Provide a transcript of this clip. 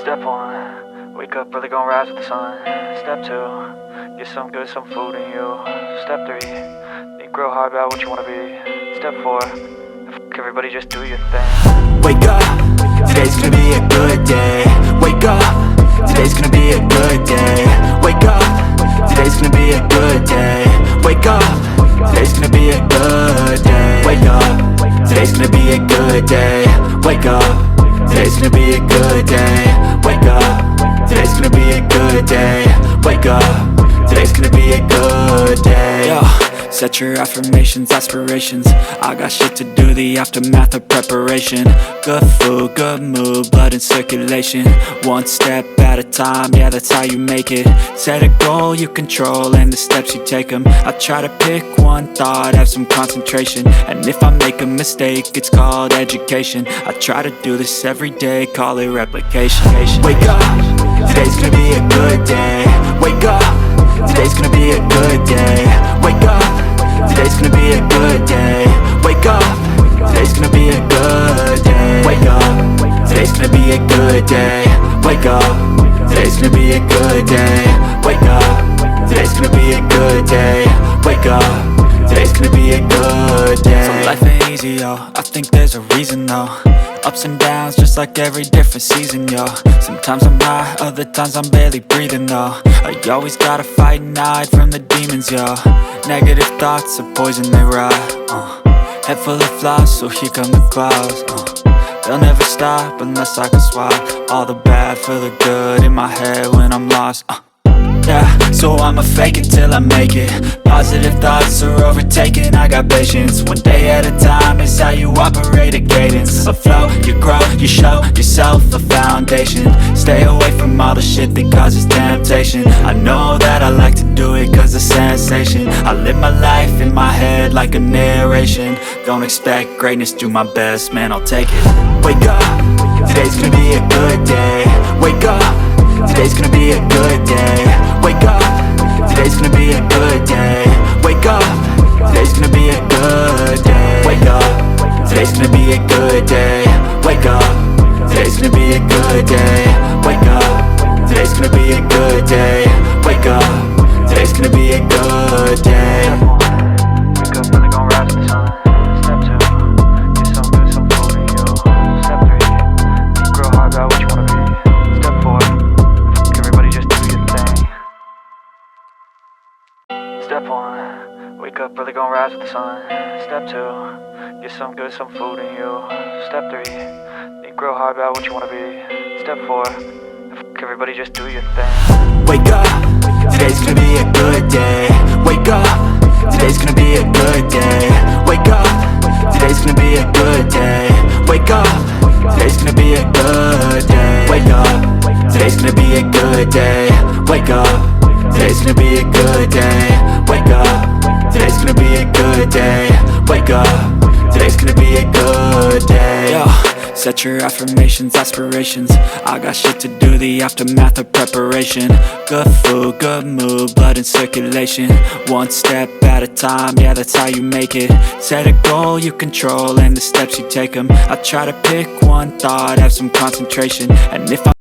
Step 1, wake up early, gonna rise with the sun. Step 2, get some good, some food in you. Step 3, think real hard about what you wanna be. Step 4, everybody just do your thing. Wake up, today's gonna be a good day. Wake up, today's gonna be a good day. Wake up, today's gonna be a good day. Wake up, today's gonna be a good day. Wake up, today's gonna be a good day. Wake up, today's gonna be a good day. Wake up, today's gonna be a good day. Wake up, today's gonna be a good day. Yo, set your affirmations, aspirations. I got shit to do, the aftermath of preparation. Good food, good mood, blood in circulation. One step at a time, yeah, that's how you make it. Set a goal you control and the steps you take them. I try to pick one thought, have some concentration. And if I make a mistake, it's called education. I try to do this every day, call it replication. Wake up, today's gonna be a good day. Wake up, today's gonna be a good day. Wake up, today's gonna be a good day. Wake up, today's gonna be a good day. Wake up, today's gonna be a good day. Wake up, today's gonna be a good day. Wake up, today's gonna be a good day. Wake up, today's gonna be a good day. So life ain't easy, yo, I think there's a reason though. Ups and downs, just like every different season, yo. Sometimes I'm high, other times I'm barely breathing, though. I always gotta fight and hide from the demons, yo. Negative thoughts are poison, they rot. Head full of flies, so here come the clouds. They'll never stop unless I can swap all the bad for the good in my head when I'm lost. Yeah, so I'ma fake it till I make it. Positive thoughts are overtaken, I got patience. One day at a time is how you operate a cadence. A flow, you grow, you show yourself a foundation. Stay away from all the shit that causes temptation. I know that I like to do it cause it's sensation. I live my life in my head like a narration. Don't expect greatness, do my best, man, I'll take it. Wake up, today's gonna be a good day. Wake up, today's gonna be a good day. Wake up, today's gonna be a good day. Wake up, today's gonna be a good day. Wake up, today's gonna be a good day. Wake up, today's gonna be a good day. Wake up, today's gonna be a good day. Wake up, today's gonna be a good day. Wake up early, gonna rise with the sun. Step 2, get some good, some food in you. Step 3, think real hard about what you wanna be. Step 4, everybody just do your thing. Step 1, wake up early, gonna rise with the sun. Step 2, get some good, some food in you. Step 3, think real hard about what you wanna be. Step 4, everybody just do your thing. Wake up, today's gonna be a good day. Wake up, today's gonna be a good day. Wake up, today's gonna be a good day. Wake up, today's gonna be a good day. Wake up, today's gonna be a good day. Wake up, today's gonna be a good day. Wake up, today's gonna be a good day. Wake up, today's gonna be a good day. Yo, set your affirmations, aspirations. I got shit to do, the aftermath of preparation. Good food, good mood, blood in circulation. One step at a time, yeah, that's how you make it. Set a goal you control and the steps you take them. I try to pick one thought, have some concentration. And if I